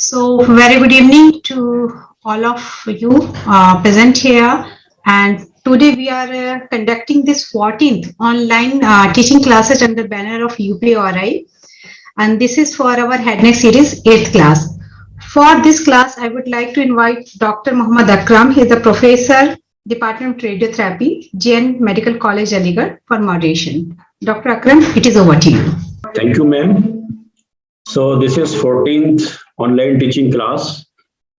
So, very good evening to all of you present here. And today we are conducting this 14th online teaching classes under the banner of Up-Aroi. And this is for our head neck series 8th class. For this class, I would like to invite Dr. Muhammad Akram. He is a professor, Department of Radiotherapy, JN Medical College, Aligarh, for moderation. Dr. Akram, it is over to you. Thank you, ma'am. So this is 14th online teaching class,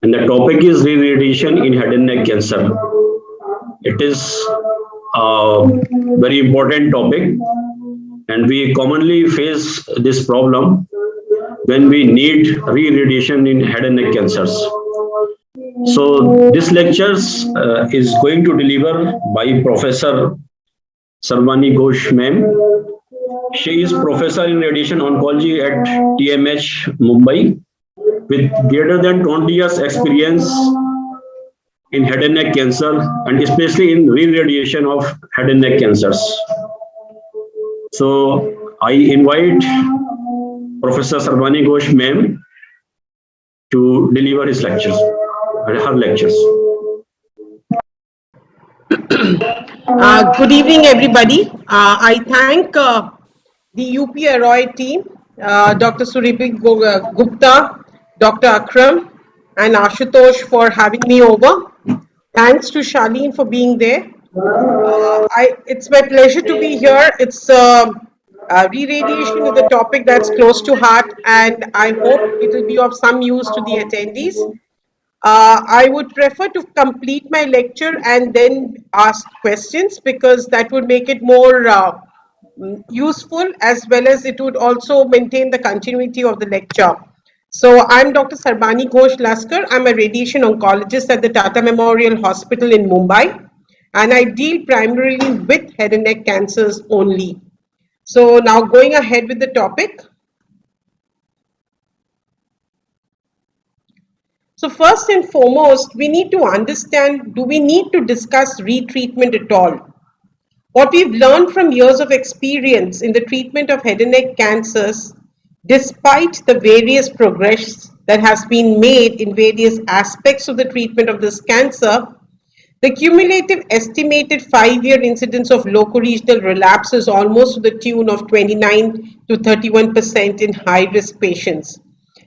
and the topic is re-radiation in head and neck cancer. It is a very important topic, and we commonly face this problem when we need re-radiation in head and neck cancers. So this lectures is going to deliver by Professor Sarbani Ghosh, ma'am. She is professor in radiation oncology at TMH Mumbai with greater than 20 years experience in head and neck cancer and especially in re-radiation of head and neck cancers. So I invite Professor Sarbani Ghosh, ma'am, to deliver his lectures, her lectures. Good evening, everybody. I thank the Up-Aroi team, Dr. Suribhi Gupta, Dr. Akram, and Ashutosh for having me over. Thanks to Charlene for being there. It's my pleasure to be here. It's re-radiation is a topic that's close to heart, and I hope it will be of some use to the attendees. I would prefer to complete my lecture and then ask questions because that would make it more useful, as well as it would also maintain the continuity of the lecture. So I'm Dr. Sarbani Ghosh Laskar. I'm a radiation oncologist at the Tata Memorial Hospital in Mumbai, and I deal primarily with head and neck cancers only. So now going ahead with the topic. So first and foremost, we need to understand, do we need to discuss retreatment at all? What we've learned from years of experience in the treatment of head and neck cancers, despite the various progress that has been made in various aspects of the treatment of this cancer, the cumulative estimated 5-year incidence of locoregional relapse is almost to the tune of 29 to 31% in high-risk patients.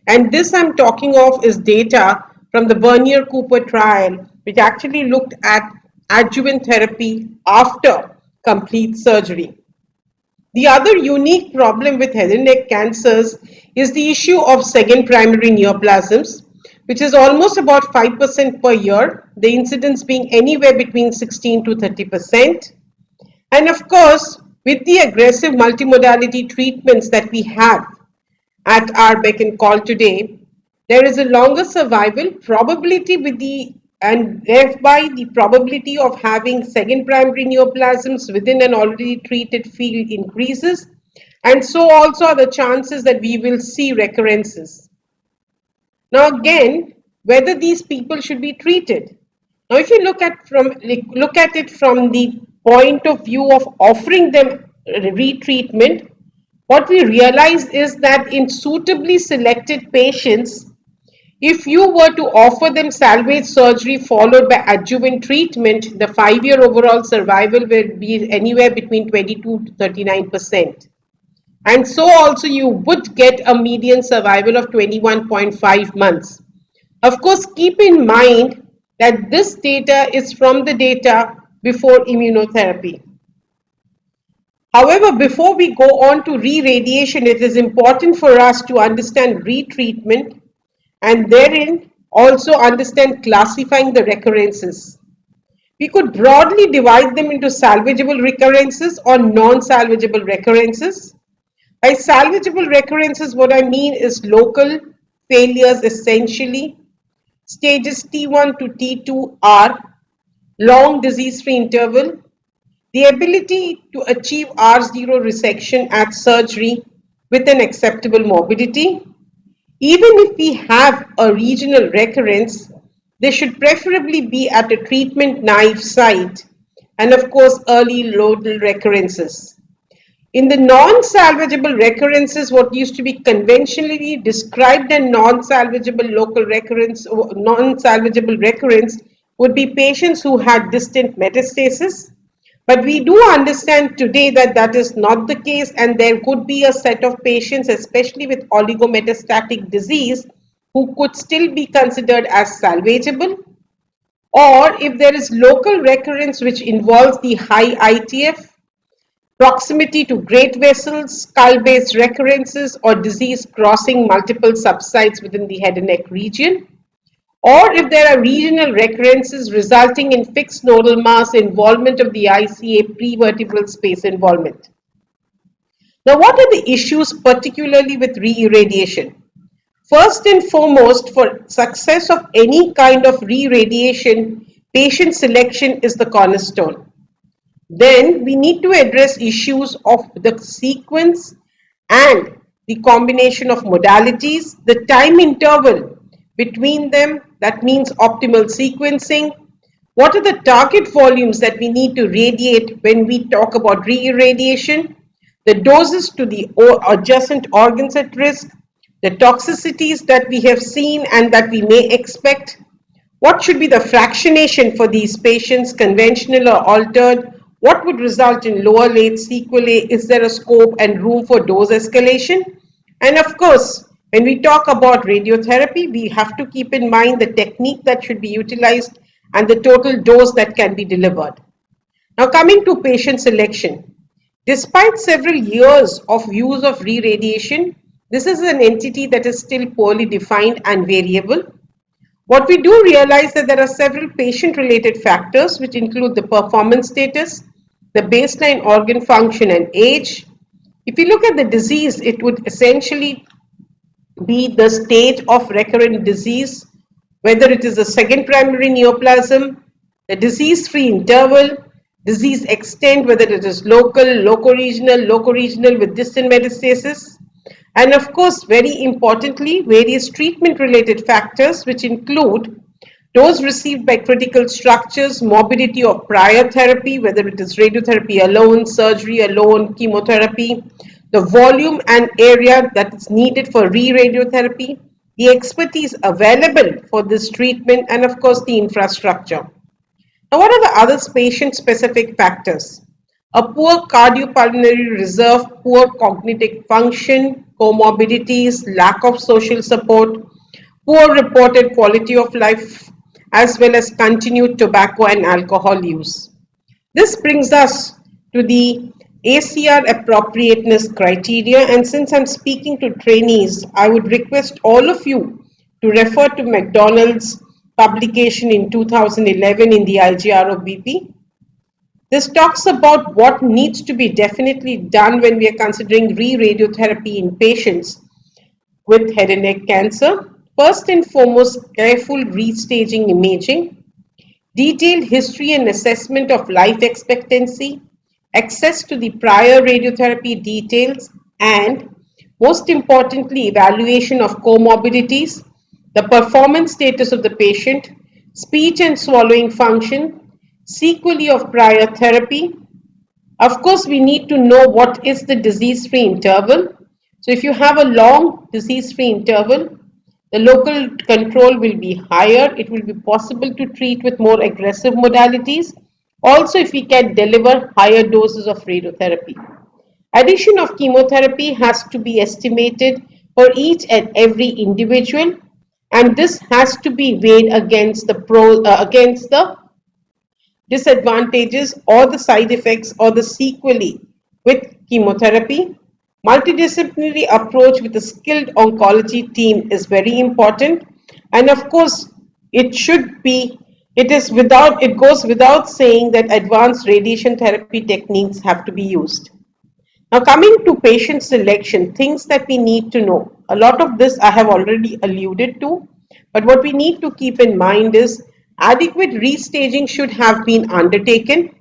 And this I'm talking of is data from the Bernier-Cooper trial, which actually looked at adjuvant therapy after complete surgery. The other unique problem with head and neck cancers is the issue of second primary neoplasms, which is almost about 5% per year, the incidence being anywhere between 16 to 30%. And of course, with the aggressive multimodality treatments that we have at our beck and call today, there is a longer survival probability and thereby the probability of having second primary neoplasms within an already treated field increases, and so also are the chances that we will see recurrences. Now again, whether these people should be treated. Now if you look at it from the point of view of offering them retreatment, what we realize is that in suitably selected patients, if you were to offer them salvage surgery followed by adjuvant treatment, the 5-year overall survival will be anywhere between 22 to 39%. And so also you would get a median survival of 21.5 months. Of course, keep in mind that this data is from the data before immunotherapy. However, before we go on to re-radiation, it is important for us to understand retreatment and therein also understand classifying the recurrences. We could broadly divide them into salvageable recurrences or non-salvageable recurrences. By salvageable recurrences, what I mean is local failures essentially. Stages T1 to T2 are long disease-free interval, the ability to achieve R0 resection at surgery with an acceptable morbidity. Even if we have a regional recurrence, they should preferably be at a treatment naive site, and of course early nodal recurrences. In the non-salvageable recurrences, what used to be conventionally described as non-salvageable local recurrence or non-salvageable recurrence would be patients who had distant metastasis. But we do understand today that that is not the case, and there could be a set of patients, especially with oligometastatic disease, who could still be considered as salvageable. Or if there is local recurrence which involves the high ITF, proximity to great vessels, skull-based recurrences, or disease crossing multiple subsites within the head and neck region, or if there are regional recurrences resulting in fixed nodal mass involvement of the ICA prevertebral space involvement. Now, what are the issues particularly with re-irradiation? First and foremost, for success of any kind of re-radiation, patient selection is the cornerstone. Then we need to address issues of the sequence and the combination of modalities, the time interval between them, that means optimal sequencing. What are the target volumes that we need to radiate when we talk about re-irradiation? The doses to the adjacent organs at risk, the toxicities that we have seen and that we may expect. What should be the fractionation for these patients, conventional or altered? What would result in lower late sequelae? Is there a scope and room for dose escalation? And of course, when we talk about radiotherapy, we have to keep in mind the technique that should be utilized and the total dose that can be delivered. Now, coming to patient selection. Despite several years of use of re-radiation, this is an entity that is still poorly defined and variable. What we do realize that there are several patient-related factors which include the performance status, the baseline organ function and age. If you look at the disease, it would essentially be the stage of recurrent disease, whether it is a second primary neoplasm, the disease-free interval, disease extent, whether it is local, loco-regional with distant metastasis, and of course, very importantly, various treatment-related factors which include dose received by critical structures, morbidity of prior therapy, whether it is radiotherapy alone, surgery alone, chemotherapy, the volume and area that is needed for re-radiotherapy, the expertise available for this treatment, and of course, the infrastructure. Now, what are the other patient-specific factors? A poor cardiopulmonary reserve, poor cognitive function, comorbidities, lack of social support, poor reported quality of life, as well as continued tobacco and alcohol use. This brings us to the Acr Appropriateness Criteria, and since I'm speaking to trainees, I would request all of you to refer to McDonald's publication in 2011 in the IGR of BP. This talks about what needs to be definitely done when we are considering re-radiotherapy in patients with head and neck cancer. First and foremost, careful restaging imaging, detailed history and assessment of life expectancy, access to the prior radiotherapy details, and most importantly, evaluation of comorbidities, the performance status of the patient, speech and swallowing function, sequelae of prior therapy. Of course, we need to know what is the disease-free interval. So if you have a long disease-free interval, the local control will be higher. It will be possible to treat with more aggressive modalities. Also, if we can deliver higher doses of radiotherapy. Addition of chemotherapy has to be estimated for each and every individual, and this has to be weighed against the disadvantages or the side effects or the sequelae with chemotherapy. Multidisciplinary approach with a skilled oncology team is very important, and of course it goes without saying that advanced radiation therapy techniques have to be used. Now, coming to patient selection, things that we need to know. A lot of this I have already alluded to, but what we need to keep in mind is adequate restaging should have been undertaken.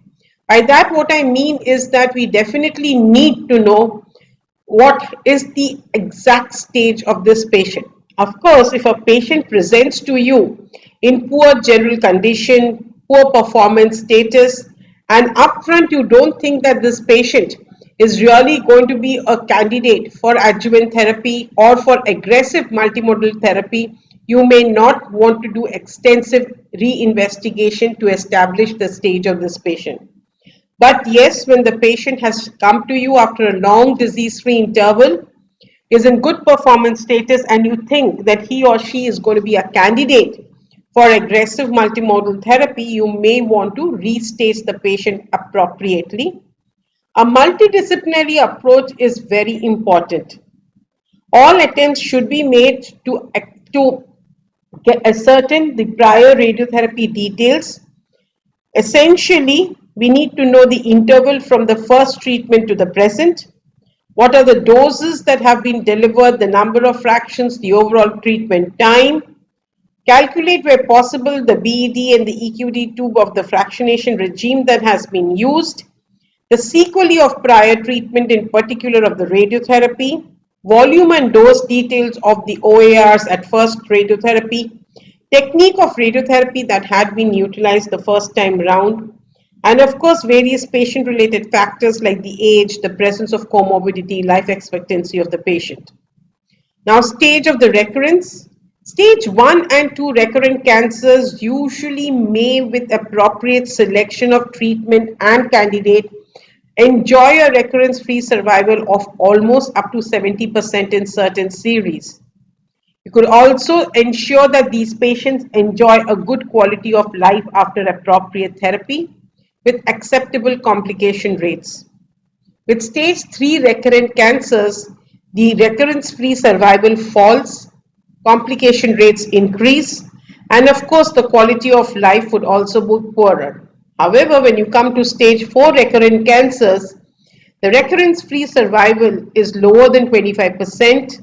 By that, what I mean is that we definitely need to know what is the exact stage of this patient. Of course, if a patient presents to you in poor general condition, poor performance status, and upfront you don't think that this patient is really going to be a candidate for adjuvant therapy or for aggressive multimodal therapy, you may not want to do extensive re-investigation to establish the stage of this patient. But yes, when the patient has come to you after a long disease-free interval, is in good performance status, and you think that he or she is going to be a candidate for aggressive multimodal therapy, you may want to restage the patient appropriately. A multidisciplinary approach is very important. All attempts should be made to ascertain the prior radiotherapy details. Essentially, we need to know the interval from the first treatment to the present. What are the doses that have been delivered, the number of fractions, the overall treatment time. Calculate where possible the BED and the EQD tube of the fractionation regime that has been used. The sequelae of prior treatment, in particular of the radiotherapy, volume and dose details of the OARs at first radiotherapy, technique of radiotherapy that had been utilized the first time round, and of course various patient-related factors like the age, the presence of comorbidity, life expectancy of the patient. Now, stage of the recurrence. Stage 1 and 2 recurrent cancers usually may, with appropriate selection of treatment and candidate, enjoy a recurrence-free survival of almost up to 70% in certain series. You could also ensure that these patients enjoy a good quality of life after appropriate therapy with acceptable complication rates. With stage 3 recurrent cancers, the recurrence-free survival falls, complication rates increase, and of course the quality of life would also be poorer. However, when you come to stage 4 recurrent cancers, the recurrence-free survival is lower than 25%.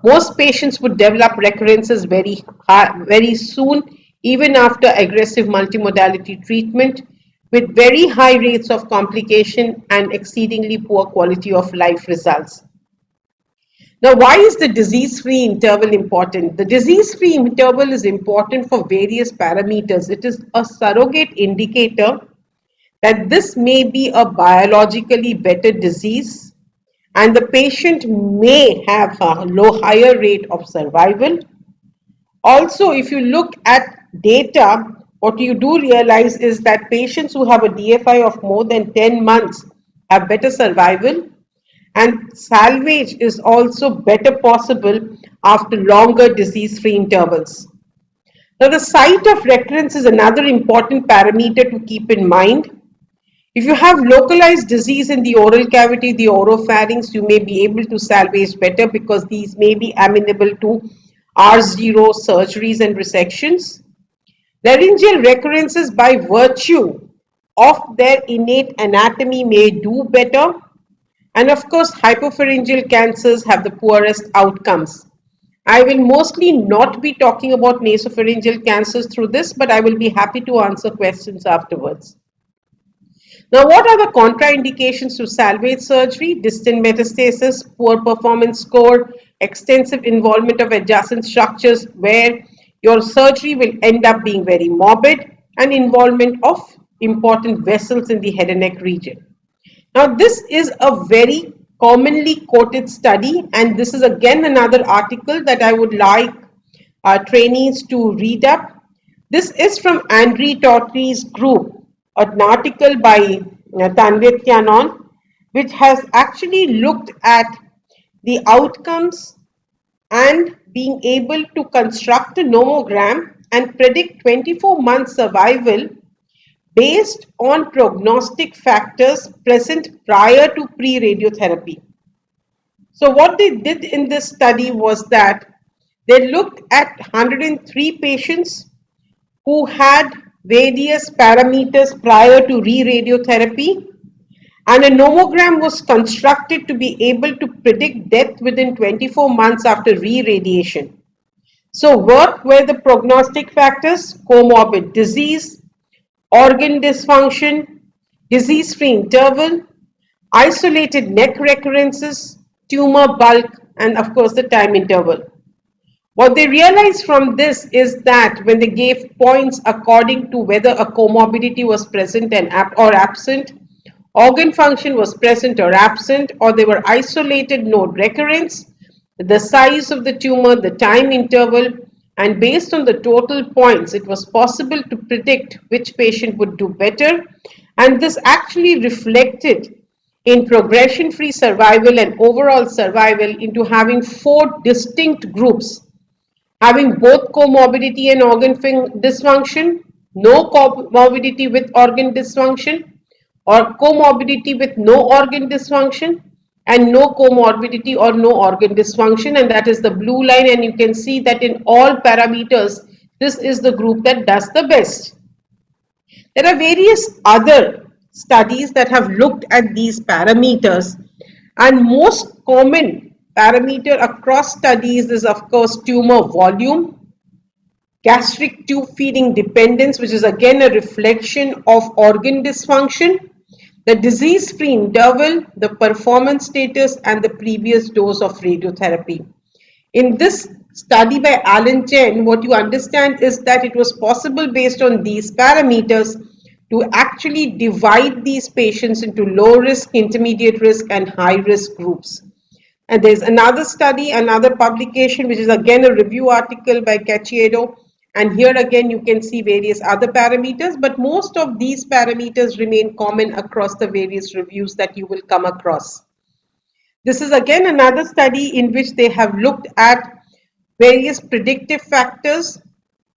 Most patients would develop recurrences very soon, even after aggressive multimodality treatment, with very high rates of complication and exceedingly poor quality of life results. Now, why is the disease-free interval important? The disease-free interval is important for various parameters. It is a surrogate indicator that this may be a biologically better disease and the patient may have a higher rate of survival. Also, if you look at data, what you do realize is that patients who have a DFI of more than 10 months have better survival, and salvage is also better possible after longer disease-free intervals. Now, the site of recurrence is another important parameter to keep in mind. If you have localized disease in the oral cavity, the oropharynx, you may be able to salvage better because these may be amenable to R0 surgeries and resections. Laryngeal recurrences, by virtue of their innate anatomy, may do better. And of course, hypopharyngeal cancers have the poorest outcomes. I will mostly not be talking about nasopharyngeal cancers through this, but I will be happy to answer questions afterwards. Now, what are the contraindications to salvage surgery? Distant metastasis, poor performance score, extensive involvement of adjacent structures where your surgery will end up being very morbid, and involvement of important vessels in the head and neck region. Now, this is a very commonly quoted study, and this is again another article that I would like trainees to read up. This is from Andre Tautri's group, an article by Tanvetyanon, which has actually looked at the outcomes and being able to construct a nomogram and predict 24-month survival based on prognostic factors present prior to pre-radiotherapy. So what they did in this study was that they looked at 103 patients who had various parameters prior to re-radiotherapy, and a nomogram was constructed to be able to predict death within 24 months after re-radiation. So work were the prognostic factors: comorbid disease, organ dysfunction, disease-free interval, isolated neck recurrences, tumor bulk, and of course the time interval. What they realized from this is that when they gave points according to whether a comorbidity was present and or absent, organ function was present or absent, or they were isolated node recurrence, the size of the tumor, the time interval, and based on the total points, it was possible to predict which patient would do better. And this actually reflected in progression-free survival and overall survival into having 4 distinct groups, having both comorbidity and organ dysfunction, no comorbidity with organ dysfunction, or comorbidity with no organ dysfunction, and no comorbidity or no organ dysfunction, and that is the blue line. And you can see that in all parameters, this is the group that does the best. There are various other studies that have looked at these parameters, and most common parameter across studies is of course tumor volume, gastric tube feeding dependence, which is again a reflection of organ dysfunction, the disease-free interval, the performance status, and the previous dose of radiotherapy. In this study by Alan Chen, what you understand is that it was possible based on these parameters to actually divide these patients into low risk, intermediate risk, and high risk groups. And there's another study, another publication, which is again a review article by Cacciato. And here again, you can see various other parameters, but most of these parameters remain common across the various reviews that you will come across. This is again another study in which they have looked at various predictive factors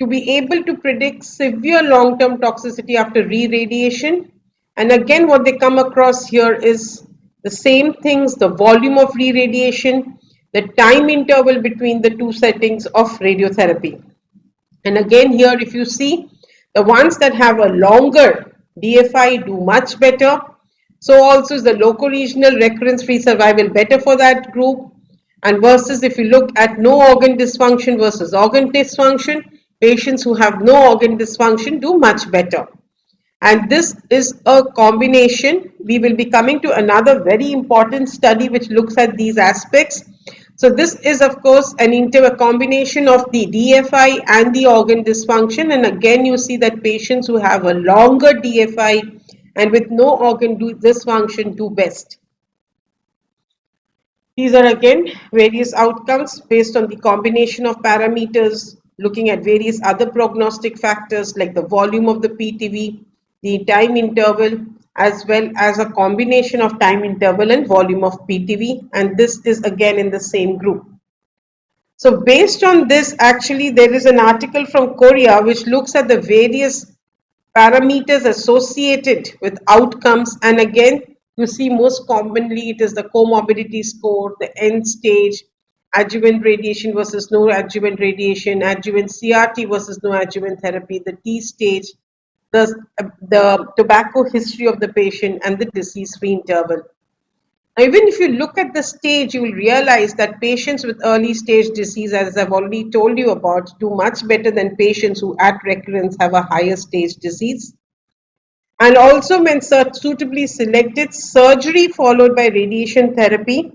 to be able to predict severe long-term toxicity after re-radiation. And again, what they come across here is the same things, the volume of re-radiation, the time interval between the 2 settings of radiotherapy. And again here, if you see, the ones that have a longer DFI do much better. So also is the loco-regional recurrence-free survival better for that group. And versus if you look at no organ dysfunction versus organ dysfunction, patients who have no organ dysfunction do much better. And this is a combination. We will be coming to another very important study which looks at these aspects. So this is of course a combination of the DFI and the organ dysfunction. And again, you see that patients who have a longer DFI and with no organ dysfunction do best. These are again various outcomes based on the combination of parameters, looking at various other prognostic factors like the volume of the PTV, the time interval, as well as a combination of time interval and volume of PTV, and this is again in the same group. So based on this, actually there is an article from Korea which looks at the various parameters associated with outcomes, and again you see most commonly it is the comorbidity score, the end stage, adjuvant radiation versus no adjuvant radiation, adjuvant CRT versus no adjuvant therapy, the T stage, the tobacco history of the patient, and the disease-free interval. Now, even if you look at the stage, you will realize that patients with early stage disease, as I've already told you about, do much better than patients who at recurrence have a higher stage disease. And also when suitably selected, surgery followed by radiation therapy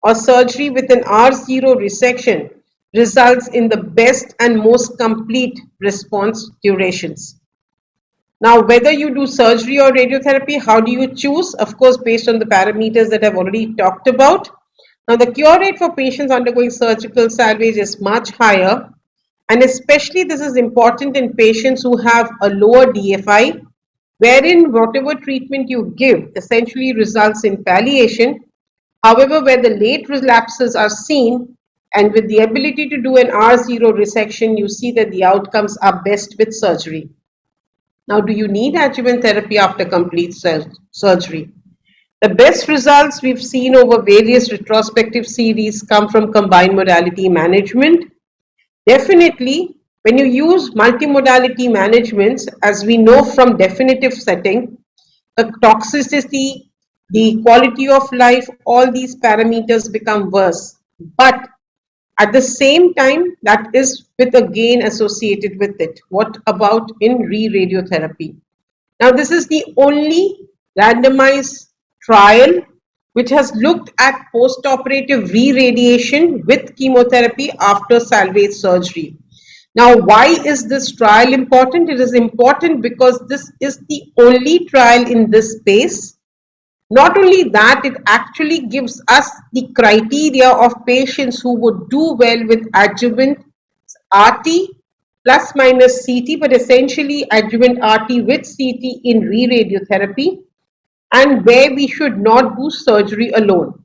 or surgery with an R0 resection results in the best and most complete response durations. Now, whether you do surgery or radiotherapy, how do you choose? Of course, based on the parameters that I've already talked about. Now, the cure rate for patients undergoing surgical salvage is much higher, and especially this is important in patients who have a lower DFI, wherein whatever treatment you give essentially results in palliation. However, where the late relapses are seen, and with the ability to do an R0 resection, you see that the outcomes are best with surgery. Now, do you need adjuvant therapy after complete surgery? The best results we've seen over various retrospective series come from combined modality management. Definitely, when you use multimodality management, as we know from definitive setting, the toxicity, the quality of life, all these parameters become worse. But at the same time, that is with a gain associated with it. What about in re-radiotherapy? Now, this is the only randomized trial which has looked at post-operative re-radiation with chemotherapy after salvage surgery. Now, why is this trial important? It is important because this is the only trial in this space Not only that, it actually gives us the criteria of patients who would do well with adjuvant RT plus minus CT, but essentially adjuvant RT with CT in re-radiotherapy, and where we should not do surgery alone.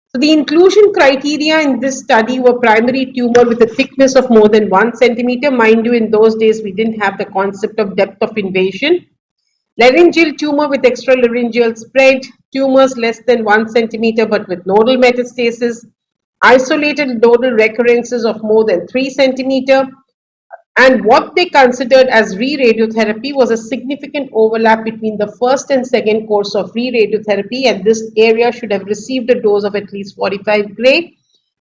So the inclusion criteria in this study were primary tumor with a thickness of more than 1 centimeter. Mind you, in those days we didn't have the concept of depth of invasion. Laryngeal tumor with extralaryngeal spread, tumors less than 1 centimeter but with nodal metastasis, isolated nodal recurrences of more than 3 centimeter, and what they considered as re-radiotherapy was a significant overlap between the first and second course of re-radiotherapy, and this area should have received a dose of at least 45 gray,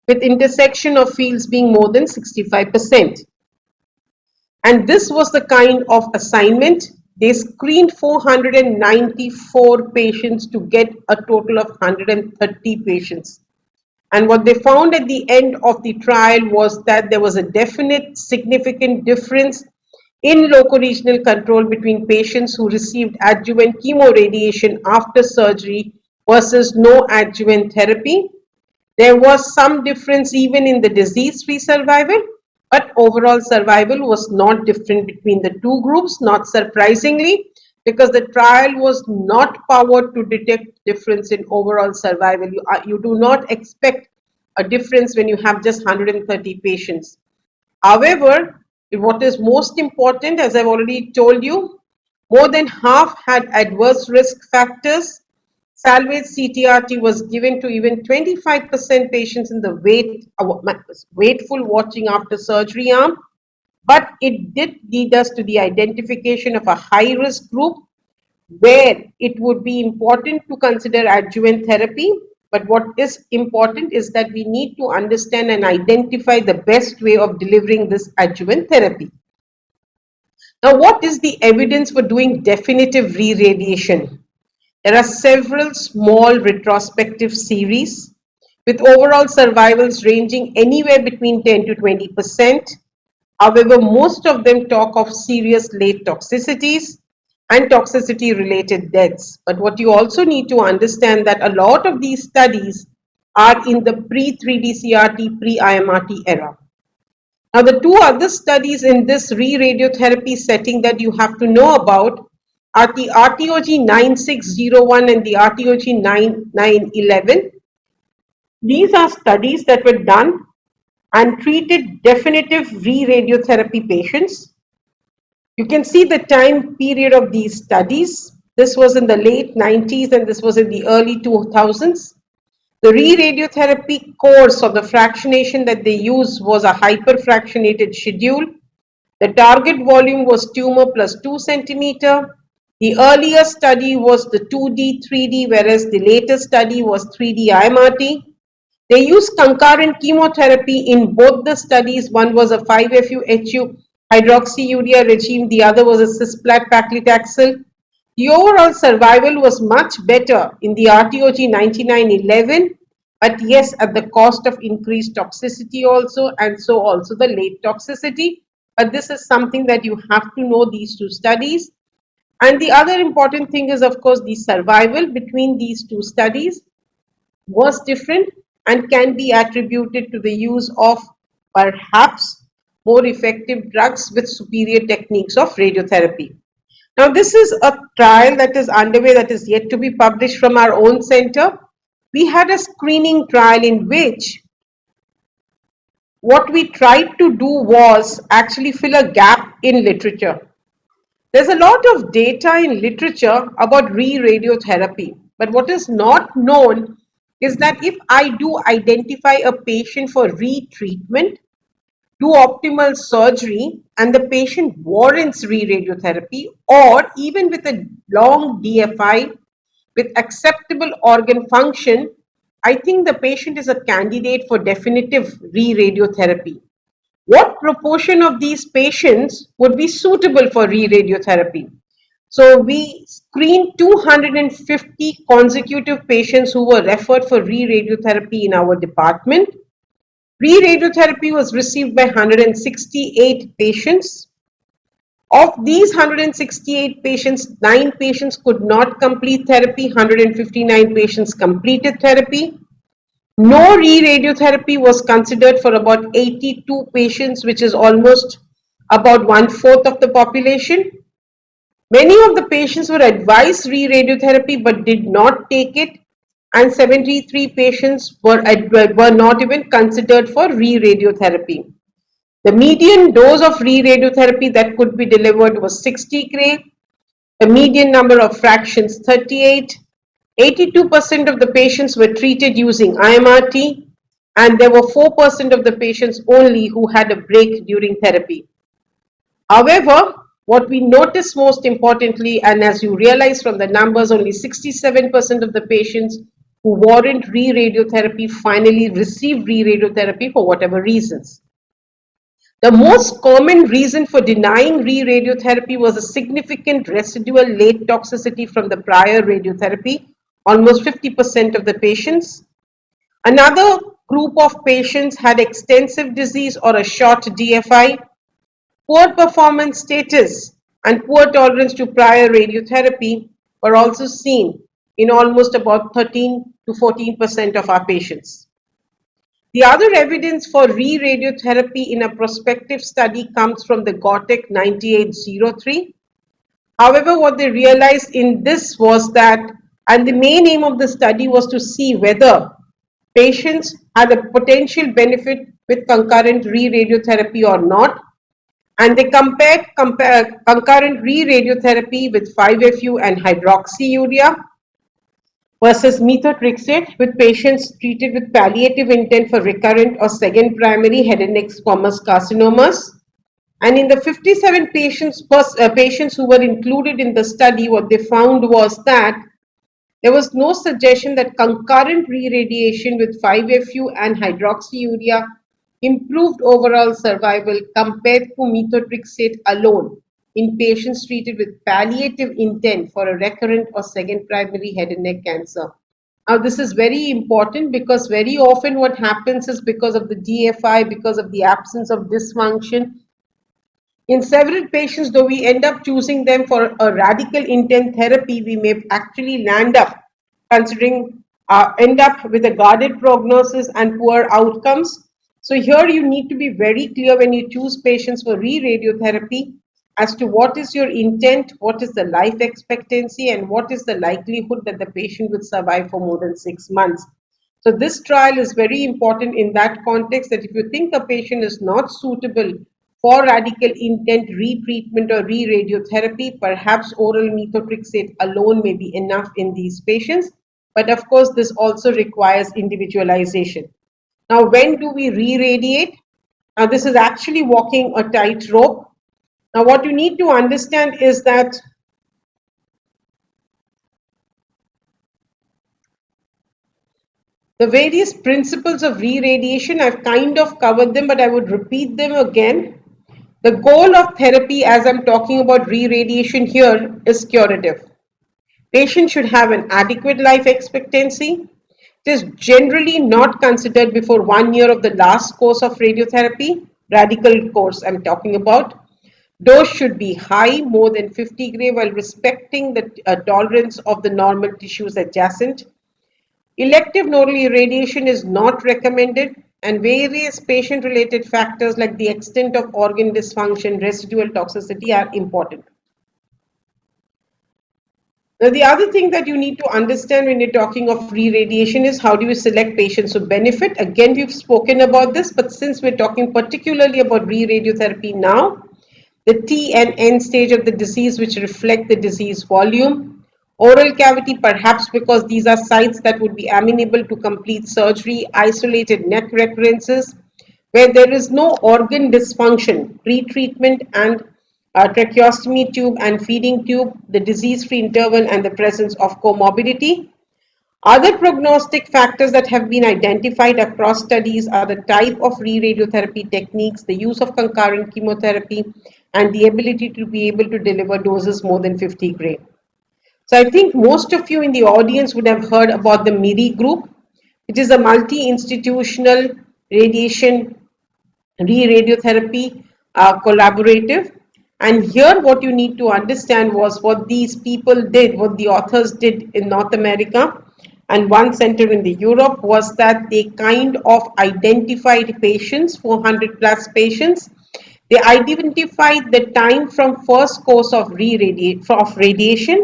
with intersection of fields being more than 65%. And this was the kind of assignment. They screened 494 patients to get a total of 130 patients. And what they found at the end of the trial was that there was a definite significant difference in locoregional control between patients who received adjuvant chemoradiation after surgery versus no adjuvant therapy. There was some difference even in the disease-free survival, but overall survival was not different between the two groups, not surprisingly, because the trial was not powered to detect difference in overall survival. You do not expect a difference when you have just 130 patients. However, what is most important, as I've already told you, more than half had adverse risk factors. Salvage CTRT was given to even 25% patients in the waitful watching after surgery arm, but it did lead us to the identification of a high-risk group where it would be important to consider adjuvant therapy. But what is important is that we need to understand and identify the best way of delivering this adjuvant therapy. Now, what is the evidence for doing definitive re-radiation? There are several small retrospective series with overall survivals ranging anywhere between 10 to 20%. However, most of them talk of serious late toxicities and toxicity related deaths. But what you also need to understand that a lot of these studies are in the pre-3D-CRT, pre-IMRT era. Now, the two other studies in this re-radiotherapy setting that you have to know about are the RTOG 9601 and the RTOG 9911. These are studies that were done and treated definitive re-radiotherapy patients. You can see the time period of these studies. This was in the late 90s and this was in the early 2000s. The re-radiotherapy course of the fractionation that they used was a hyperfractionated schedule. The target volume was tumor plus 2 centimeter. The earlier study was the 2D, 3D, whereas the later study was 3D IMRT. They used concurrent chemotherapy in both the studies. One was a 5-FU-HU hydroxyurea regime, the other was a cisplatin paclitaxel. The overall survival was much better in the RTOG 9911, but yes, at the cost of increased toxicity also, and so also the late toxicity. But this is something that you have to know, these two studies. And the other important thing is, of course, the survival between these two studies was different and can be attributed to the use of perhaps more effective drugs with superior techniques of radiotherapy. Now, this is a trial that is underway that is yet to be published from our own center. We had a screening trial in which what we tried to do was actually fill a gap in literature. There's a lot of data in literature about re-radiotherapy, but what is not known is that if I do identify a patient for retreatment, do optimal surgery, and the patient warrants re-radiotherapy, or even with a long DFI with acceptable organ function, I think the patient is a candidate for definitive re-radiotherapy. What proportion of these patients would be suitable for re-radiotherapy? So we screened 250 consecutive patients who were referred for re-radiotherapy in our department. Re-radiotherapy was received by 168 patients. Of these 168 patients, 9 patients could not complete therapy, 159 patients completed therapy. No re-radiotherapy was considered for about 82 patients, which is almost about 1/4 of the population. Many of the patients were advised re-radiotherapy but did not take it, and 73 patients were not even considered for re-radiotherapy. The median dose of re-radiotherapy that could be delivered was 60 gray. The median number of fractions 38. 82% of the patients were treated using IMRT, and there were 4% of the patients only who had a break during therapy. However, what we notice most importantly, and as you realize from the numbers, only 67% of the patients who warrant re-radiotherapy finally received re-radiotherapy for whatever reasons. The most common reason for denying re-radiotherapy was a significant residual late toxicity from the prior radiotherapy, almost 50% of the patients. Another group of patients had extensive disease or a short DFI. Poor performance status and poor tolerance to prior radiotherapy were also seen in almost about 13 to 14% of our patients. The other evidence for re-radiotherapy in a prospective study comes from the GOTEC 9803. However, what they realized in this was that, and the main aim of the study was to see whether patients had a potential benefit with concurrent re-radiotherapy or not. And they compared concurrent re-radiotherapy with 5-FU and hydroxyurea versus methotrexate with patients treated with palliative intent for recurrent or second primary head and neck squamous carcinomas. And in the 57 patients who were included in the study, what they found was that there was no suggestion that concurrent re-radiation with 5-FU and hydroxyurea improved overall survival compared to methotrexate alone in patients treated with palliative intent for a recurrent or second primary head and neck cancer. Now, this is very important because very often what happens is because of the DFI, because of the absence of dysfunction, in several patients, though we end up choosing them for a radical intent therapy, we may actually end up with a guarded prognosis and poor outcomes. So here you need to be very clear when you choose patients for re-radiotherapy as to what is your intent, what is the life expectancy, and what is the likelihood that the patient will survive for more than 6 months. So this trial is very important in that context, that if you think a patient is not suitable for radical intent retreatment or re-radiotherapy, perhaps oral methotrexate alone may be enough in these patients. But of course, this also requires individualization. Now, when do we re-radiate? Now, this is actually walking a tightrope. Now, what you need to understand is that the various principles of re-radiation, I've kind of covered them, but I would repeat them again. The goal of therapy, as I'm talking about re-radiation here, is curative. Patients should have an adequate life expectancy. It is generally not considered before 1 year of the last course of radiotherapy, radical course I'm talking about. Dose should be high, more than 50 gray, while respecting the tolerance of the normal tissues adjacent. Elective nodal irradiation is not recommended, and various patient-related factors like the extent of organ dysfunction, residual toxicity are important. Now, the other thing that you need to understand when you're talking of re-radiation is how do you select patients who benefit. Again, we've spoken about this, but since we're talking particularly about re-radiotherapy now, the T and N stage of the disease, which reflect the disease volume, oral cavity, perhaps because these are sites that would be amenable to complete surgery, isolated neck recurrences, where there is no organ dysfunction, pre-treatment and tracheostomy tube and feeding tube, the disease-free interval, and the presence of comorbidity. Other prognostic factors that have been identified across studies are the type of re-radiotherapy techniques, the use of concurrent chemotherapy, and the ability to be able to deliver doses more than 50 gray. So I think most of you in the audience would have heard about the MIRI group, which is a multi-institutional radiation re-radiotherapy collaborative. And here what you need to understand was what these people did, what the authors did in North America and one center in the Europe, was that they kind of identified patients, 400 plus patients. They identified the time from first course of radiation,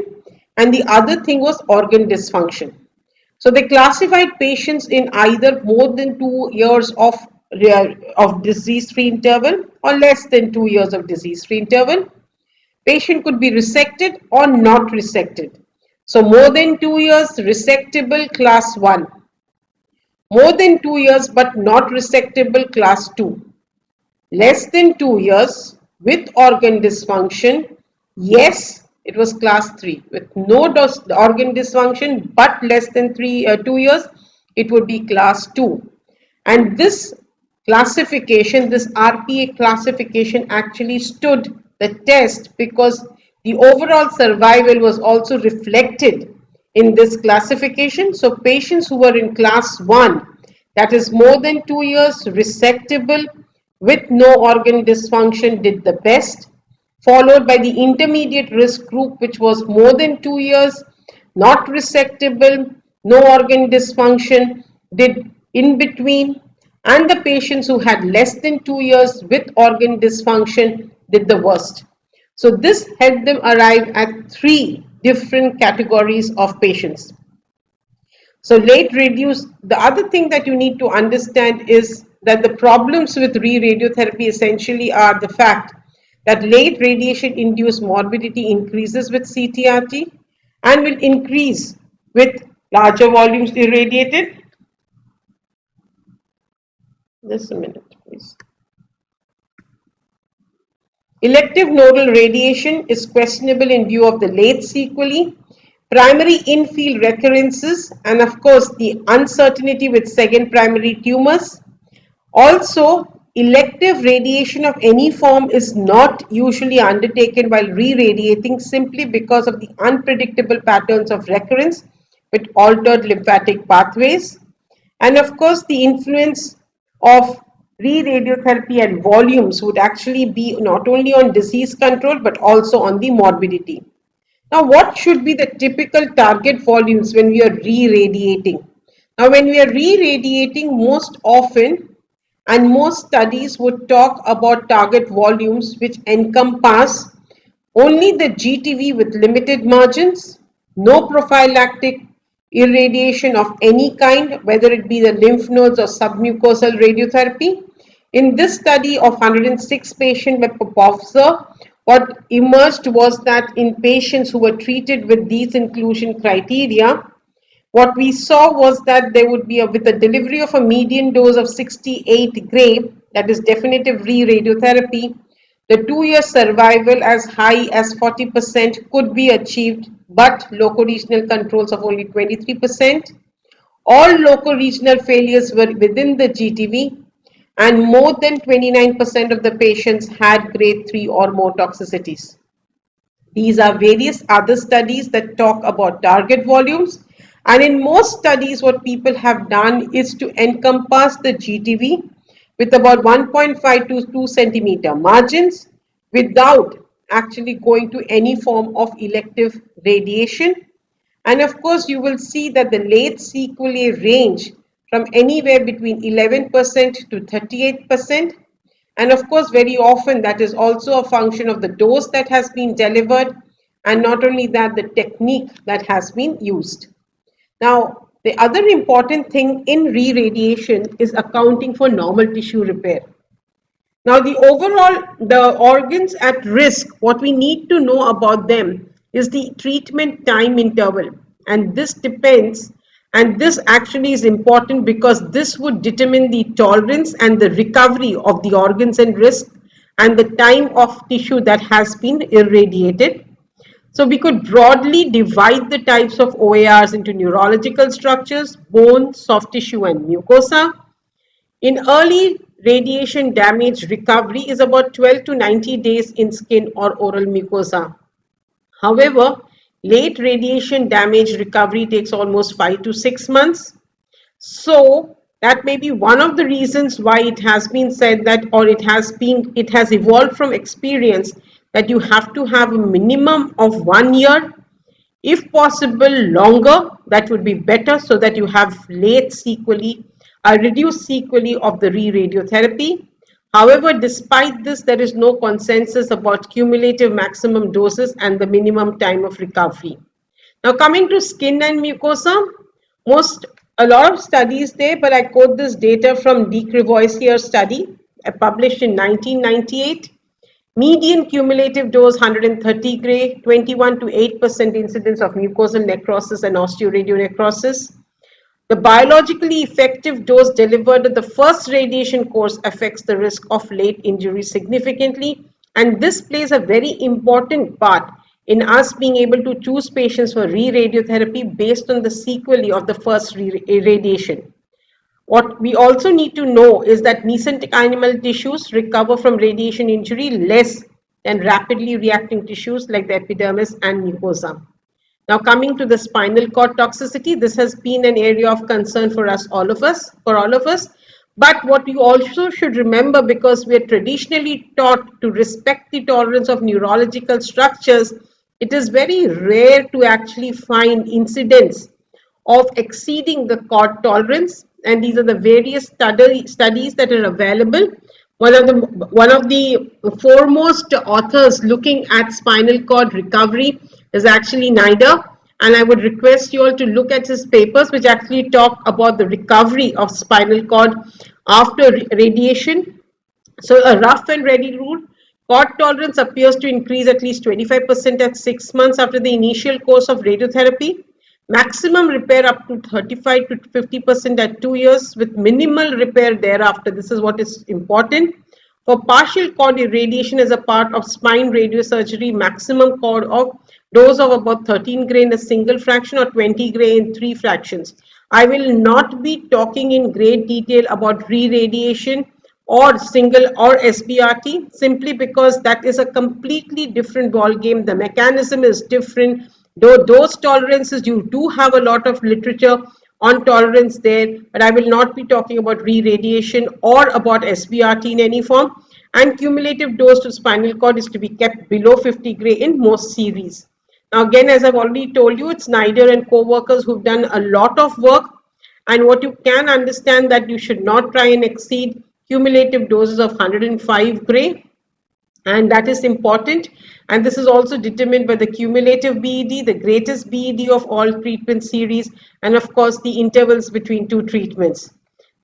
and the other thing was organ dysfunction. So they classified patients in either more than 2 years of disease-free interval or less than 2 years of disease-free interval. Patient could be resected or not resected. So more than 2 years, resectable class 1. More than 2 years but not resectable class 2. Less than 2 years with organ dysfunction, yes, it was class 3. With no organ dysfunction but less than 2 years, it would be class 2. And this classification, this RPA classification actually stood the test because the overall survival was also reflected in this classification. So patients who were in class 1, that is more than 2 years, resectable with no organ dysfunction, did the best, followed by the intermediate risk group, which was more than 2 years, not resectable, no organ dysfunction, did in between, and the patients who had less than 2 years with organ dysfunction did the worst. So this helped them arrive at 3 different categories of patients. So late reduce, the other thing that you need to understand is that the problems with re-radiotherapy essentially are the fact that late radiation induced morbidity increases with CTRT and will increase with larger volumes irradiated. Just a minute, please. Elective nodal radiation is questionable in view of the late sequelae, primary in-field recurrences, and of course the uncertainty with second primary tumors. Also, elective radiation of any form is not usually undertaken while re-radiating simply because of the unpredictable patterns of recurrence with altered lymphatic pathways. And of course, the influence of re-radiotherapy and volumes would actually be not only on disease control but also on the morbidity. Now, what should be the typical target volumes when we are re-radiating? Now, when we are re-radiating, most often and most studies would talk about target volumes which encompass only the GTV with limited margins, no prophylactic irradiation of any kind, whether it be the lymph nodes or submucosal radiotherapy. In this study of 106 patients with Popovza, what emerged was that in patients who were treated with these inclusion criteria, what we saw was that there would be with a delivery of a median dose of 68 gray, that is definitive re-radiotherapy, the 2-year survival as high as 40% could be achieved, but loco-regional controls of only 23%. All loco-regional failures were within the GTV, and more than 29% of the patients had grade 3 or more toxicities. These are various other studies that talk about target volumes, and in most studies what people have done is to encompass the GTV with about 1.5 to 2 centimeter margins without actually going to any form of elective radiation. And of course you will see that the late sequelae range from anywhere between 11% to 38%. And of course, very often that is also a function of the dose that has been delivered, and not only that, the technique that has been used. Now, the other important thing in re-radiation is accounting for normal tissue repair. Now, the organs at risk, what we need to know about them is the treatment time interval, and this depends. And this actually is important because this would determine the tolerance and the recovery of the organs and risk and the time of tissue that has been irradiated. So we could broadly divide the types of OARs into neurological structures, bone, soft tissue, and mucosa. In early radiation damage, recovery is about 12 to 90 days in skin or oral mucosa. However, late radiation damage recovery takes almost 5 to 6 months. So that may be one of the reasons why it has been said that, or it has evolved from experience that you have to have a minimum of 1 year, if possible longer, that would be better, so that you have late sequelae, reduced sequelae of the re-radiotherapy. However, despite this, there is no consensus about cumulative maximum doses and the minimum time of recovery. Now, coming to skin and mucosa, a lot of studies there, but I quote this data from De Crevoisier study published in 1998. Median cumulative dose 130 gray, 21 to 8% incidence of mucosal necrosis and osteoradionecrosis. The biologically effective dose delivered at the first radiation course affects the risk of late injury significantly, and this plays a very important part in us being able to choose patients for re-radiotherapy based on the sequelae of the first radiation. What we also need to know is that mesenteric animal tissues recover from radiation injury less than rapidly reacting tissues like the epidermis and mucosa. Now, coming to the spinal cord toxicity, this has been an area of concern for all of us. But what you also should remember, because we are traditionally taught to respect the tolerance of neurological structures, it is very rare to actually find incidents of exceeding the cord tolerance, and these are the various studies that are available. One of the foremost authors looking at spinal cord recovery is actually Nider, and I would request you all to look at his papers, which actually talk about the recovery of spinal cord after radiation. So a rough and ready rule: cord tolerance appears to increase at least 25% at 6 months after the initial course of radiotherapy. Maximum repair up to 35 to 50% at 2 years, with minimal repair thereafter. This is what is important. For partial cord irradiation as a part of spine radiosurgery, maximum cord of dose of about 13 gray in a single fraction or 20 gray in 3 fractions. I will not be talking in great detail about re-radiation or single or SBRT, simply because that is a completely different ball game. The mechanism is different. Though those tolerances, you do have a lot of literature on tolerance there, but I will not be talking about re-radiation or about SBRT in any form. And cumulative dose to spinal cord is to be kept below 50 gray in most series. Now, again, as I've already told you, it's Snyder and co-workers who've done a lot of work. And what you can understand, that you should not try and exceed cumulative doses of 105 gray. And that is important. And this is also determined by the cumulative BED, the greatest BED of all treatment series, and of course the intervals between 2 treatments.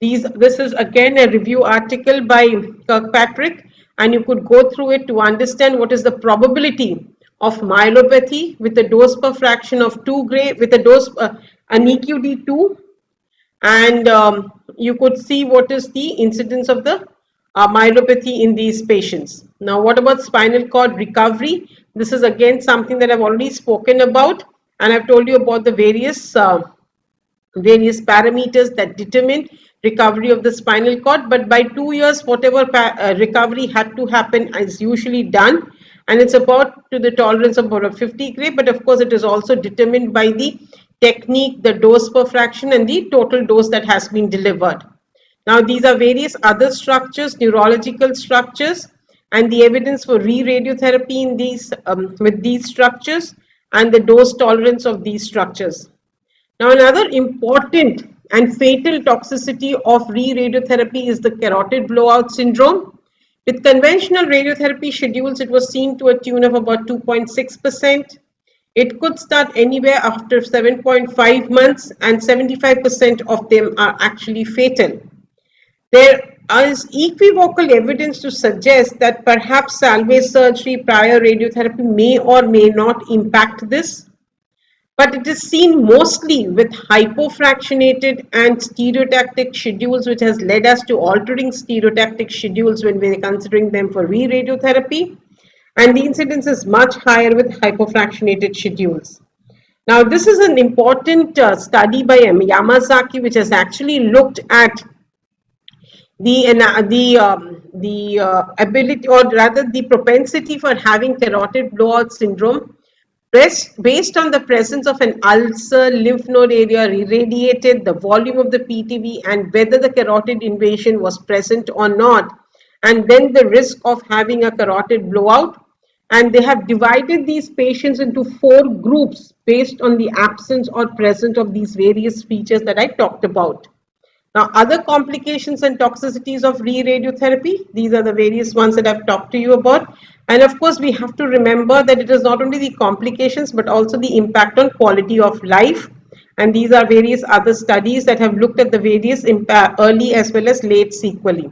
This is again a review article by Kirkpatrick, and you could go through it to understand what is the probability of myelopathy with a dose per fraction of 2 gray, with a dose an EQD 2, and you could see what is the incidence of the myelopathy in these patients. Now, what about spinal cord recovery? This is again something that I've already spoken about, and I've told you about the various parameters that determine recovery of the spinal cord. But by 2 years, whatever recovery had to happen is usually done, and it's about to the tolerance of about 50 gray. But of course, it is also determined by the technique, the dose per fraction, and the total dose that has been delivered. Now, these are various other structures, neurological structures, and the evidence for re-radiotherapy in these with these structures, and the dose tolerance of these structures. Now, another important and fatal toxicity of re-radiotherapy is the carotid blowout syndrome. With conventional radiotherapy schedules, it was seen to a tune of about 2.6%. It could start anywhere after 7.5 months, and 75% of them are actually fatal. There is equivocal evidence to suggest that perhaps salvage surgery prior radiotherapy may or may not impact this, but it is seen mostly with hypofractionated and stereotactic schedules, which has led us to altering stereotactic schedules when we are considering them for re-radiotherapy, and the incidence is much higher with hypofractionated schedules. Now, this is an important study by Yamazaki, which has actually looked at the ability, or rather the propensity for having carotid blowout syndrome based on the presence of an ulcer, lymph node area irradiated, the volume of the PTV, and whether the carotid invasion was present or not, and then the risk of having a carotid blowout. and they have divided these patients into 4 groups based on the absence or presence of these various features that I talked about. Now, other complications and toxicities of re-radiotherapy, these are the various ones that I've talked to you about. And of course, we have to remember that it is not only the complications, but also the impact on quality of life. And these are various other studies that have looked at the various early as well as late sequelae.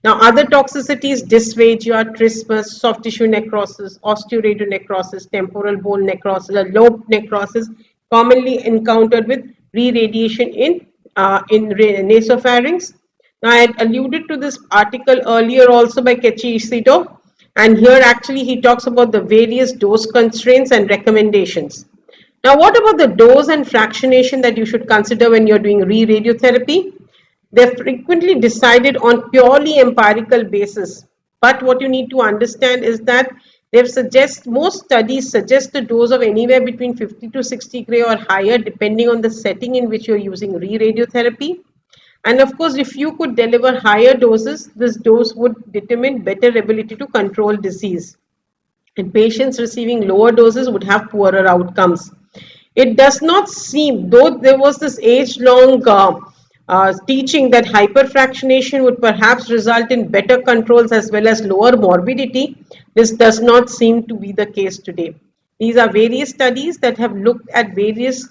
Now, other toxicities, dysphagia, trismus, soft tissue necrosis, osteoradionecrosis, temporal bone necrosis, lobe necrosis, commonly encountered with re-radiation in nasopharynx. Now, I had alluded to this article earlier also by Kechi Ishito, and here actually he talks about the various dose constraints and recommendations. Now, what about the dose and fractionation that you should consider when you're doing re-radiotherapy? They're frequently decided on purely empirical basis. But what you need to understand is that most studies suggest a dose of anywhere between 50 to 60 gray or higher, depending on the setting in which you're using re-radiotherapy. And of course, if you could deliver higher doses, this dose would determine better ability to control disease. And patients receiving lower doses would have poorer outcomes. It does not seem, though there was this age-long teaching that hyperfractionation would perhaps result in better controls as well as lower morbidity, this does not seem to be the case today. These are various studies that have looked at various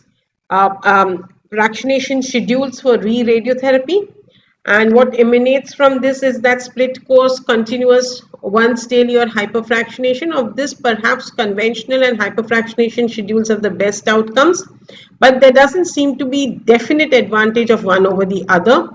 fractionation schedules for re-radiotherapy. And what emanates from this is that split course, continuous, once daily or hyperfractionation. Of this, perhaps conventional and hyperfractionation schedules have the best outcomes, but there doesn't seem to be definite advantage of one over the other.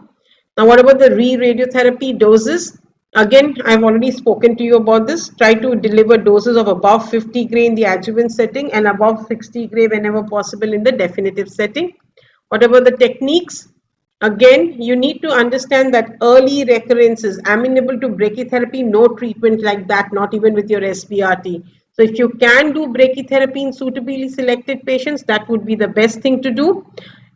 Now, what about the re-radiotherapy doses? Again, I've already spoken to you about this. Try to deliver doses of above 50 gray in the adjuvant setting and above 60 gray whenever possible in the definitive setting. What about the techniques? Again, you need to understand that early recurrences, amenable to brachytherapy, no treatment like that, not even with your SBRT. So if you can do brachytherapy in suitably selected patients, that would be the best thing to do.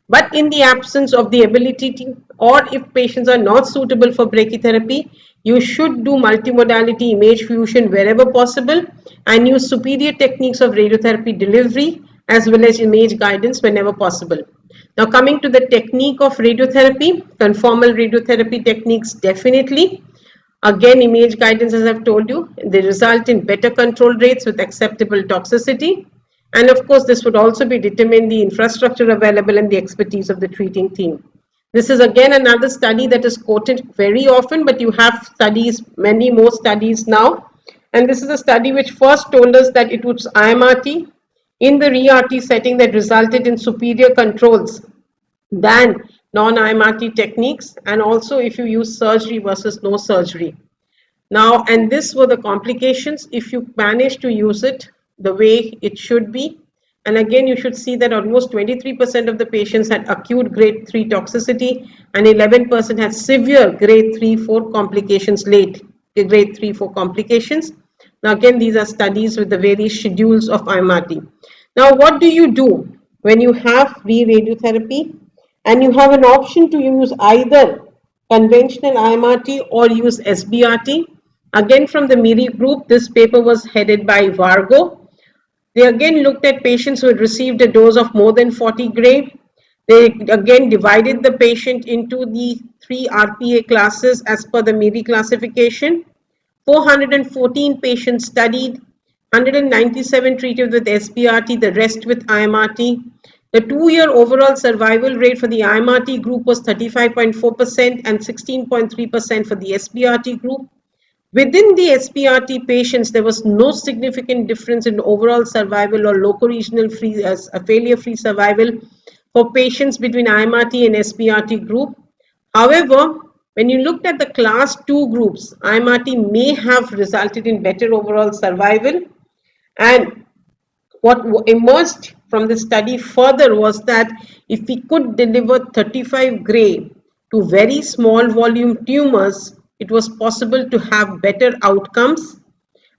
But in the absence of the ability to, or if patients are not suitable for brachytherapy, you should do multimodality image fusion wherever possible and use superior techniques of radiotherapy delivery as well as image guidance whenever possible. Now, coming to the technique of radiotherapy, conformal radiotherapy techniques definitely. Again, image guidance, as I've told you, they result in better control rates with acceptable toxicity. And of course, this would also be determined the infrastructure available and the expertise of the treating team. This is again another study that is quoted very often, but you have studies, many more studies now. And this is a study which first told us that it was IMRT in the Re-RT setting that resulted in superior controls than non-IMRT techniques, and also if you use surgery versus no surgery. Now, and this were the complications if you manage to use it the way it should be. And again, you should see that almost 23% of the patients had acute grade 3 toxicity and 11% had severe grade 3-4 complications grade 3-4 complications. Now, again, these are studies with the various schedules of IMRT. Now, what do you do when you have re-radiotherapy and you have an option to use either conventional IMRT or use SBRT? Again, from the MIRI group, this paper was headed by Vargo. They again looked at patients who had received a dose of more than 40 gray. They again divided the patient into the 3 RPA classes as per the MIRI classification. 414 patients studied, 197 treated with SBRT, the rest with IMRT. The 2-year overall survival rate for the IMRT group was 35.4% and 16.3% for the SBRT group. Within the SBRT patients, there was no significant difference in overall survival or locoregional failure-free survival for patients between IMRT and SBRT group. However, when you looked at the class 2 groups, IMRT may have resulted in better overall survival. And what emerged from the study further was that if we could deliver 35 gray to very small volume tumors, it was possible to have better outcomes.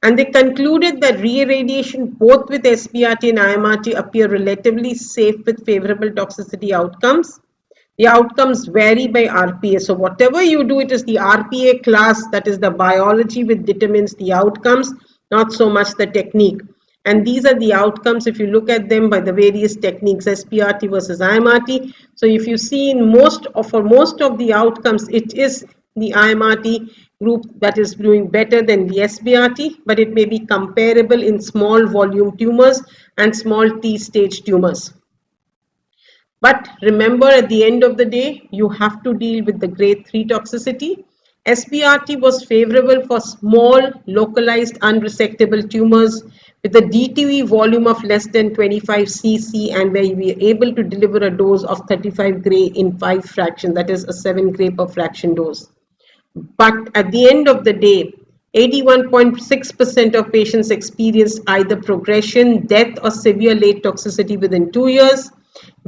And they concluded that re-radiation both with SBRT and IMRT appear relatively safe with favorable toxicity outcomes. The outcomes vary by RPA. So whatever you do, it is the RPA class, that is the biology, which determines the outcomes. not so much the technique. And these are the outcomes if you look at them by the various techniques, SPRT versus IMRT. So if you see in for most of the outcomes, it is the IMRT group that is doing better than the SBRT, but it may be comparable in small volume tumors and small T stage tumors. But remember, at the end of the day, you have to deal with the grade 3 toxicity. SBRT was favorable for small, localized, unresectable tumors with a DTV volume of less than 25 cc and where we are able to deliver a dose of 35 gray in 5 fraction, that is a 7 gray per fraction dose. But at the end of the day, 81.6% of patients experienced either progression, death, or severe late toxicity within 2 years.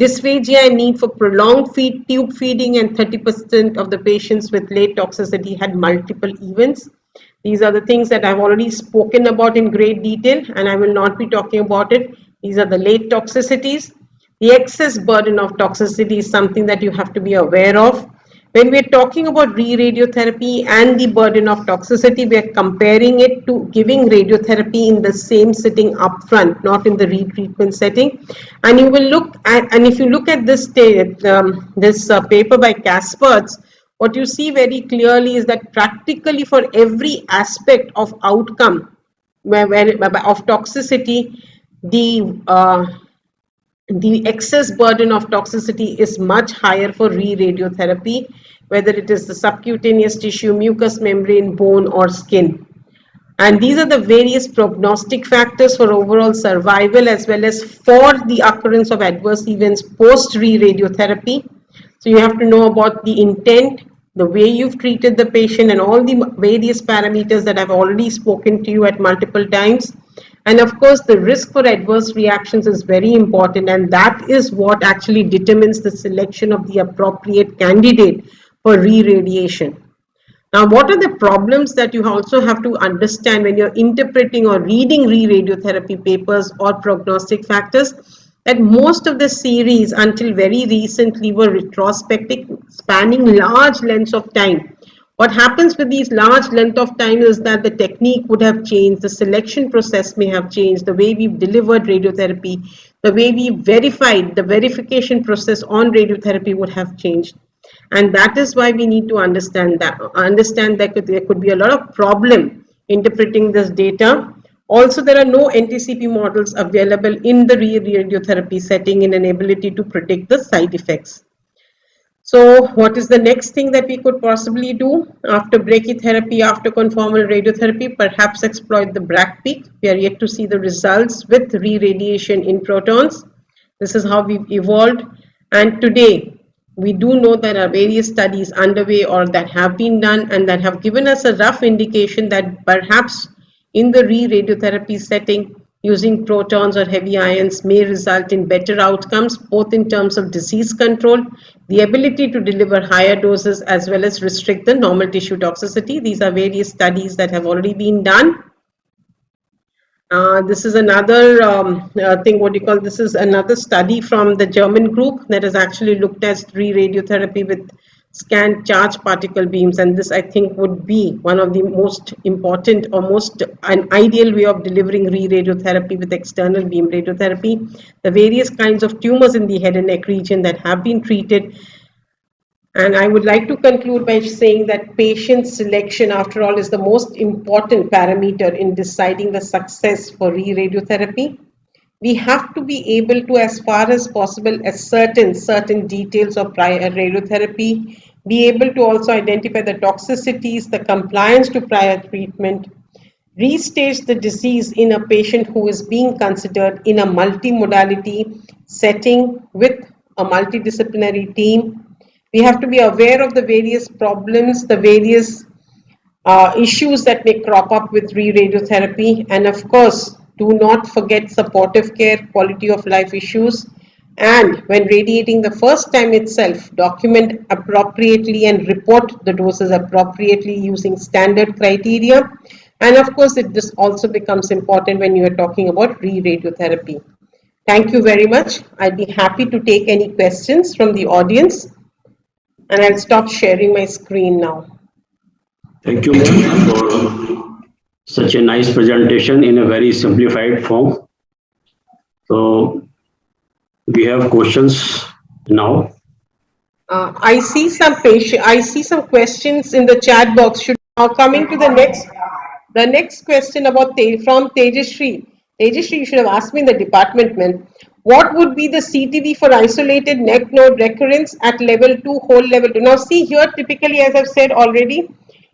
Dysphagia and need for prolonged tube feeding, and 30% of the patients with late toxicity had multiple events. These are the things that I've already spoken about in great detail, and I will not be talking about it. These are the late toxicities. The excess burden of toxicity is something that you have to be aware of. When we're talking about re-radiotherapy and the burden of toxicity, we're comparing it to giving radiotherapy in the same sitting upfront, not in the retreatment setting. And you will look at, and if you look at this paper by Kasperts, what you see very clearly is that practically for every aspect of outcome of toxicity, the excess burden of toxicity is much higher for re-radiotherapy, whether it is the subcutaneous tissue, mucous membrane, bone, or skin. And these are the various prognostic factors for overall survival as well as for the occurrence of adverse events post re-radiotherapy. So you have to know about the intent, the way you've treated the patient, and all the various parameters that I've already spoken to you at multiple times. And of course, the risk for adverse reactions is very important, and that is what actually determines the selection of the appropriate candidate for re-radiation. Now, what are the problems that you also have to understand when you're interpreting or reading re-radiotherapy papers or prognostic factors? That most of the series until very recently were retrospective, spanning large lengths of time. What happens with these large length of time is that the technique would have changed, the selection process may have changed, the way we've delivered radiotherapy, the way we verified, the verification process on radiotherapy would have changed. And that is why we need to understand that there could be a lot of problem interpreting this data. Also, there are no NTCP models available in the radiotherapy setting in an ability to predict the side effects. So what is the next thing that we could possibly do after brachytherapy, after conformal radiotherapy? Perhaps exploit the BRAC peak. We are yet to see the results with re-radiation in protons. This is how we've evolved. And today, we do know there are various studies underway or that have been done and that have given us a rough indication that perhaps in the re-radiotherapy setting, using protons or heavy ions may result in better outcomes, both in terms of disease control, the ability to deliver higher doses, as well as restrict the normal tissue toxicity. These are various studies that have already been done. This is another this is another study from the German group that has actually looked at re-radiotherapy with scanned charged particle beams, and this I think would be one of the most important or most an ideal way of delivering re-radiotherapy with external beam radiotherapy. The various kinds of tumors in the head and neck region that have been treated. And I would like to conclude by saying that patient selection, after all, is the most important parameter in deciding the success for re-radiotherapy. We have to be able to, as far as possible, ascertain certain details of prior radiotherapy, be able to also identify the toxicities, the compliance to prior treatment, restage the disease in a patient who is being considered in a multimodality setting with a multidisciplinary team. We have to be aware of the various problems, the various issues that may crop up with re-radiotherapy, and of course, do not forget supportive care, quality of life issues, and when radiating the first time itself, document appropriately and report the doses appropriately using standard criteria. And of course, this also becomes important when you are talking about re-radiotherapy. Thank you very much. I'd be happy to take any questions from the audience. And I'll stop sharing my screen now. Thank you, ma'am, for such a nice presentation in a very simplified form. So we have questions now. I see some questions in the chat box. Should now coming to the next question about from Tejashree. Tejashree, you should have asked me in the department, man. What would be the CTV for isolated neck node recurrence at level 2, whole level 2? Now, see here, typically, as I've said already,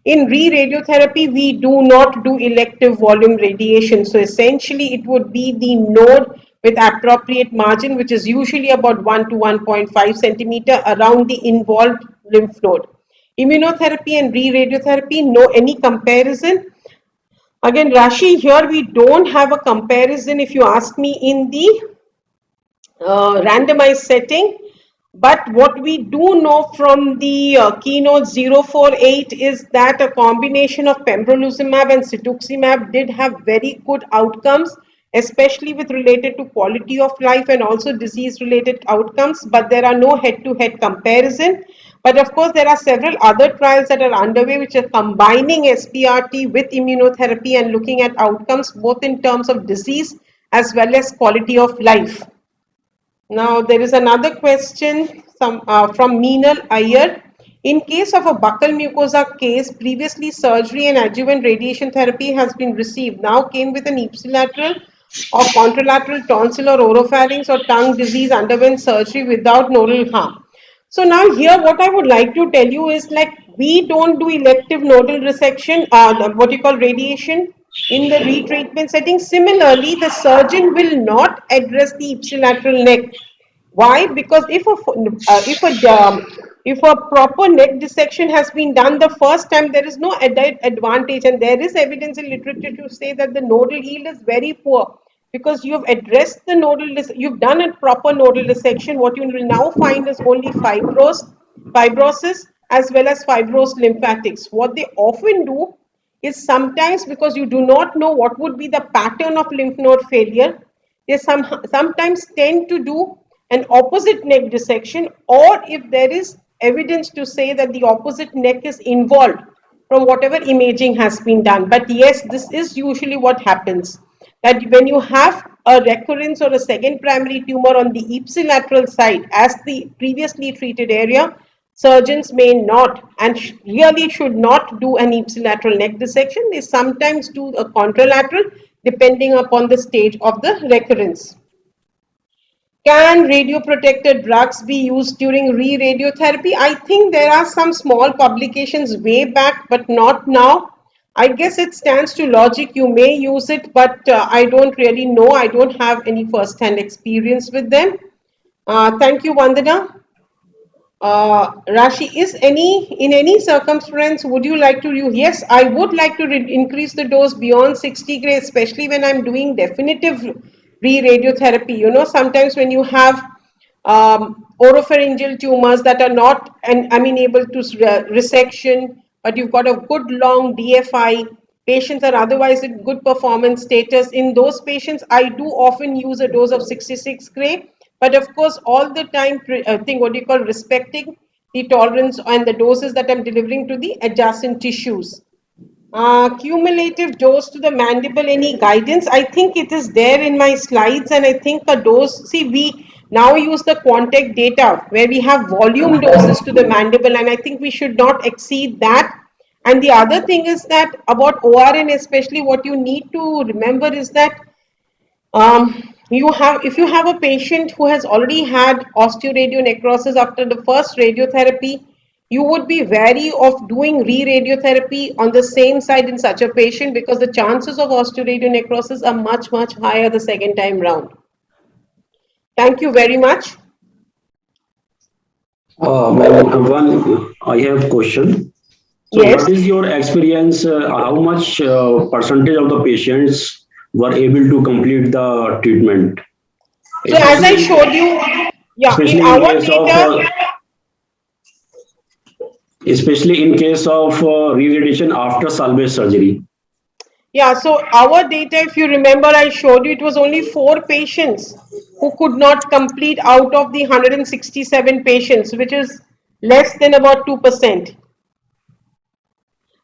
in re-radiotherapy, we do not do elective volume radiation. So essentially, it would be the node with appropriate margin, which is usually about 1 to 1.5 centimeter around the involved lymph node. Immunotherapy and re-radiotherapy, no any comparison. Again, Rashi, here we don't have a comparison if you ask me in the randomized setting. But what we do know from the keynote 048 is that a combination of pembrolizumab and cetuximab did have very good outcomes, especially with related to quality of life and also disease related outcomes, but there are no head-to-head comparison. But of course, there are several other trials that are underway which are combining SPRT with immunotherapy and looking at outcomes both in terms of disease as well as quality of life. Now there is another question from Meenal Iyer. In case of a buccal mucosa case, previously surgery and adjuvant radiation therapy has been received. Now came with an ipsilateral or contralateral tonsil or oropharynx or tongue disease underwent surgery without nodal harm. So now here what I would like to tell you is like we don't do elective nodal resection, what you call radiation in the retreatment setting. Similarly, the surgeon will not address the ipsilateral neck. Why? Because if a proper neck dissection has been done the first time, there is no added advantage, and there is evidence in literature to say that the nodal yield is very poor because you have addressed the you've done a proper nodal dissection. What you will now find is only fibrosis as well as fibrosed lymphatics. What they often do is sometimes because you do not know what would be the pattern of lymph node failure, they sometimes tend to do an opposite neck dissection, or if there is evidence to say that the opposite neck is involved from whatever imaging has been done. But yes, this is usually what happens, that when you have a recurrence or a second primary tumor on the ipsilateral side as the previously treated area, surgeons may not and really should not do an ipsilateral neck dissection. They sometimes do a contralateral depending upon the stage of the recurrence. Can radioprotected drugs be used during re-radiotherapy? I think there are some small publications way back, but not now. I guess it stands to logic. You may use it, but I don't really know. I don't have any first-hand experience with them. Thank you, Vandana. Rashi, in any circumstance would you like to use? Yes, I would like to increase the dose beyond 60 gray, especially when I'm doing definitive re-radiotherapy. You know, sometimes when you have oropharyngeal tumors that are not amenable to resection, but you've got a good long DFI, patients are otherwise in good performance status. In those patients, I do often use a dose of 66 gray. But of course, all the time, respecting the tolerance and the doses that I'm delivering to the adjacent tissues. Cumulative dose to the mandible, any guidance? I think it is there in my slides, and I think a dose, see, we now use the Quantec data where we have volume doses to the mandible, and I think we should not exceed that. And the other thing is that about ORN, especially what you need to remember is that if you have a patient who has already had osteoradionecrosis after the first radiotherapy, you would be wary of doing re-radiotherapy on the same side in such a patient because the chances of osteoradionecrosis are much, much higher the second time round. Thank you very much. I have a question. So Yes. what is your experience? How much percentage of the patients were able to complete the treatment? So as I showed you, yeah, in our data, especially in case of re-radiation after salvage surgery. yeah, so our data, if you remember, I showed you it was only 4 patients who could not complete out of the 167 patients, which is less than about 2%.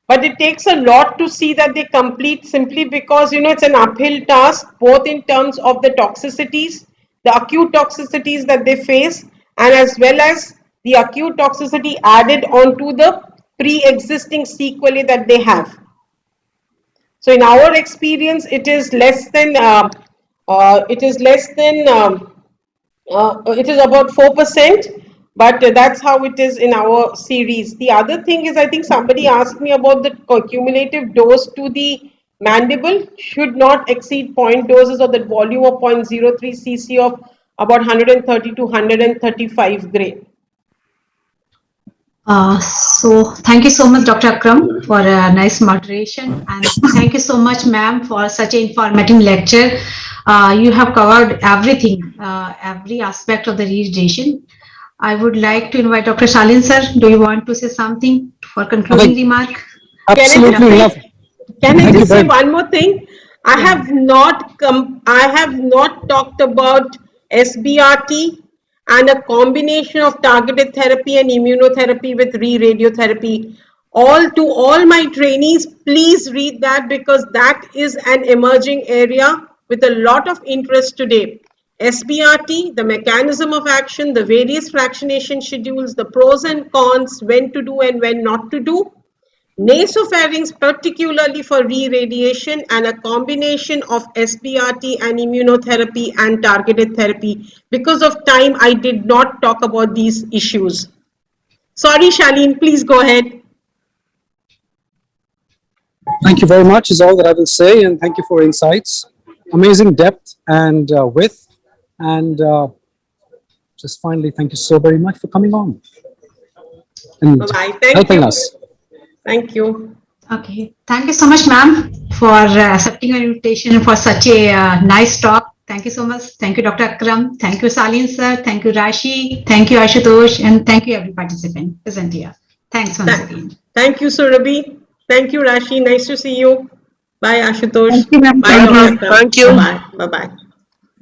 but it takes a lot to see that they complete, simply because it's an uphill task, both in terms of the toxicities, the acute toxicities that they face, and as well as the acute toxicity added onto the pre-existing sequelae that they have. So in our experience, it is less than it is about 4%, but that's how it is in our series. The other thing is, I think somebody asked me about the cumulative dose to the mandible should not exceed point doses of the volume of 0.03 cc of about 130 to 135 gray. So thank you so much, Dr. Akram, for a nice moderation, and thank you so much, ma'am, for such an informative lecture. You have covered everything, every aspect of the re-radiation. I would like to invite Dr. Shalin sir. Do you want to say something for concluding remark? Absolutely. Can I just say one more thing? I have not talked about SBRT and a combination of targeted therapy and immunotherapy with re-radiotherapy. To all my trainees, please read that, because that is an emerging area with a lot of interest today. SBRT, the mechanism of action, the various fractionation schedules, the pros and cons, when to do and when not to do. Nasopharynx, particularly for re-radiation, and a combination of SBRT and immunotherapy and targeted therapy. Because of time, I did not talk about these issues. Sorry, Shalin, please go ahead. Thank you very much is all that I will say, and thank you for insights. Amazing depth and width, and just finally, thank you so very much for coming on and helping us. Thank you. Okay, thank you so much, ma'am, for accepting our invitation and for such a nice talk. Thank you so much. Thank you, Dr. Akram. Thank you, Salin sir. Thank you, Rashi. Thank you, Ashutosh. And thank you, every participant present here. Thanks once again. Thank you, Surabhi. Thank you, Rashi. Nice to see you. Bye, Ashutosh. Thank you, ma'am. Bye, Dr. Akram. Thank you. Bye. Bye-bye.